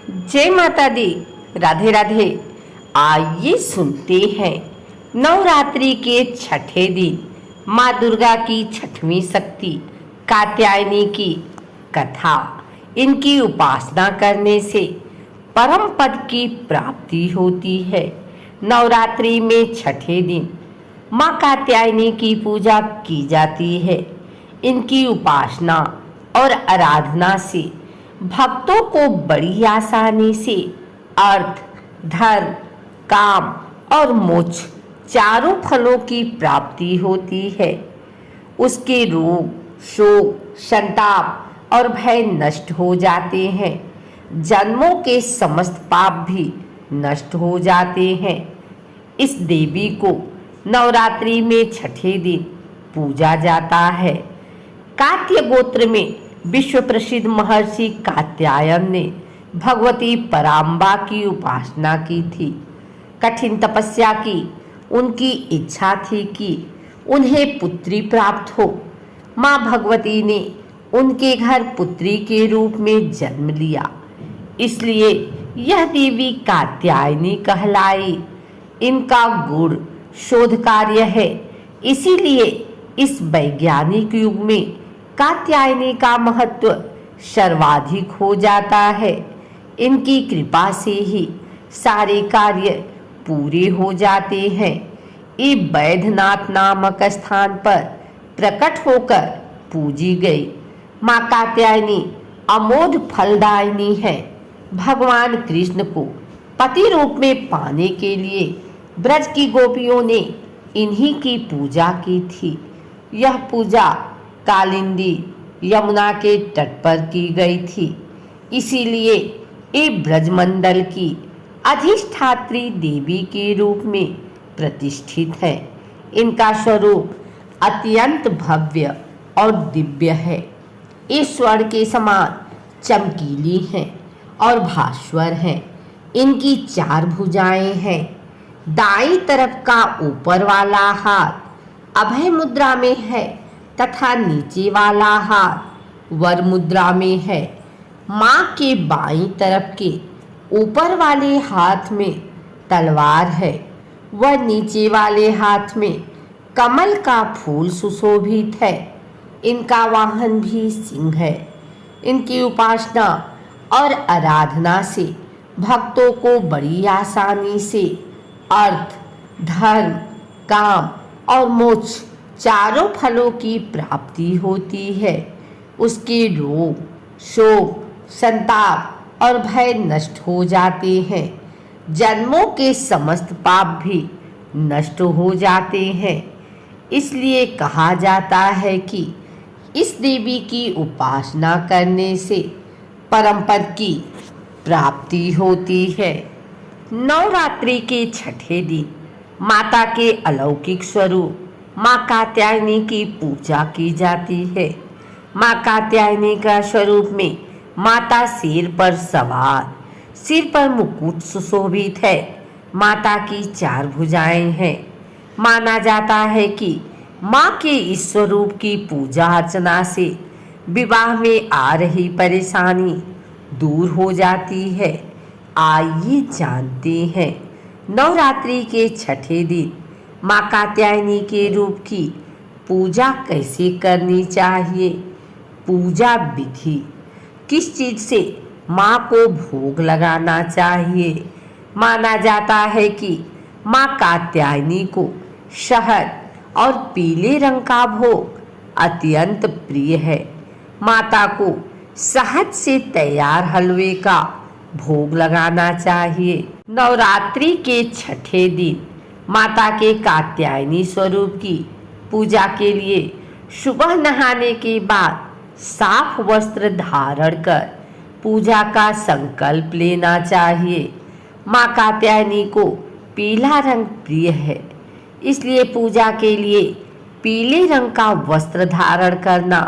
जय माता दी। राधे राधे। आइए सुनते हैं नवरात्रि के छठे दिन माँ दुर्गा की छठवीं शक्ति कात्यायनी की कथा। इनकी उपासना करने से परम पद की प्राप्ति होती है। नवरात्रि में छठे दिन माँ कात्यायनी की पूजा की जाती है। इनकी उपासना और आराधना से भक्तों को बड़ी आसानी से अर्थ, धर्म, काम और मोक्ष चारों फलों की प्राप्ति होती है। उसके रोग, शोक, संताप और भय नष्ट हो जाते हैं। जन्मों के समस्त पाप भी नष्ट हो जाते हैं। इस देवी को नवरात्रि में छठे दिन पूजा जाता है। कात्य गोत्र में विश्व प्रसिद्ध महर्षि कात्यायन ने भगवती पराम्बा की उपासना की थी। कठिन तपस्या की उनकी इच्छा थी कि उन्हें पुत्री प्राप्त हो। माँ भगवती ने उनके घर पुत्री के रूप में जन्म लिया, इसलिए यह देवी कात्यायनी कहलाई। इनका गुण शोध कार्य है, इसीलिए इस वैज्ञानिक युग में कात्यायनी का महत्व सर्वाधिक हो जाता है। इनकी कृपा से ही सारे कार्य पूरे हो जाते हैं। ये बैद्यनाथ नामक स्थान पर प्रकट होकर पूजी गई माँ कात्यायनी अमोघ फलदायिनी है। भगवान कृष्ण को पति रूप में पाने के लिए ब्रज की गोपियों ने इन्हीं की पूजा की थी। यह पूजा कालिंदी यमुना के तट पर की गई थी, इसीलिए ये ब्रजमंडल की अधिष्ठात्री देवी के रूप में प्रतिष्ठित है। इनका स्वरूप अत्यंत भव्य और दिव्य है। ये स्वर्ण के समान चमकीली हैं और भास्वर हैं। इनकी 4 भुजाएं हैं। दाईं तरफ का ऊपर वाला हाथ अभय मुद्रा में है तथा नीचे वाला हाथ वर मुद्रा में है। माँ के बाईं तरफ के ऊपर वाले हाथ में तलवार है व नीचे वाले हाथ में कमल का फूल सुशोभित है। इनका वाहन भी सिंह है। इनकी उपासना और आराधना से भक्तों को बड़ी आसानी से अर्थ, धर्म, काम और मोक्ष चारों फलों की प्राप्ति होती है। उसके रोग, शोक, संताप और भय नष्ट हो जाते हैं। जन्मों के समस्त पाप भी नष्ट हो जाते हैं। इसलिए कहा जाता है कि इस देवी की उपासना करने से परम पद की प्राप्ति होती है। नवरात्रि के छठे दिन माता के अलौकिक स्वरूप माँ कात्यायनी की पूजा की जाती है। माँ कात्यायनी का स्वरूप में माता शेर पर सवार, सिर पर मुकुट सुशोभित है। माता की 4 भुजाएं हैं। माना जाता है कि माँ के इस स्वरूप की पूजा अर्चना से विवाह में आ रही परेशानी दूर हो जाती है। आइए जानते हैं नवरात्रि के छठे दिन माँ कात्यायनी के रूप की पूजा कैसे करनी चाहिए। पूजा विधि, किस चीज से माँ को भोग लगाना चाहिए। माना जाता है कि माँ कात्यायनी को शहद और पीले रंग का भोग अत्यंत प्रिय है। माता को शहद से तैयार हलवे का भोग लगाना चाहिए। नवरात्रि के छठे दिन माता के कात्यायनी स्वरूप की पूजा के लिए सुबह नहाने के बाद साफ वस्त्र धारण कर पूजा का संकल्प लेना चाहिए। माँ कात्यायनी को पीला रंग प्रिय है, इसलिए पूजा के लिए पीले रंग का वस्त्र धारण करना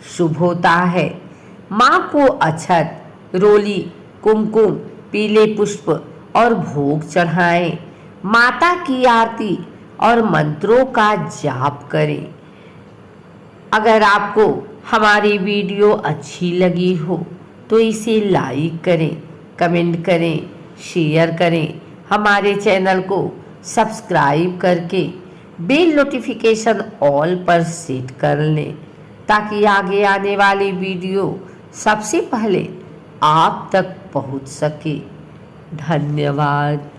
शुभ होता है। माँ को अक्षत, रोली, कुमकुम, पीले पुष्प और भोग चढ़ाएं। माता की आरती और मंत्रों का जाप करें। अगर आपको हमारी वीडियो अच्छी लगी हो तो इसे लाइक करें कमेंट करें, शेयर करें, हमारे चैनल को सब्सक्राइब करके बेल नोटिफिकेशन ऑल पर सेट कर लें ताकि आगे आने वाली वीडियो सबसे पहले आप तक पहुंच सके। धन्यवाद।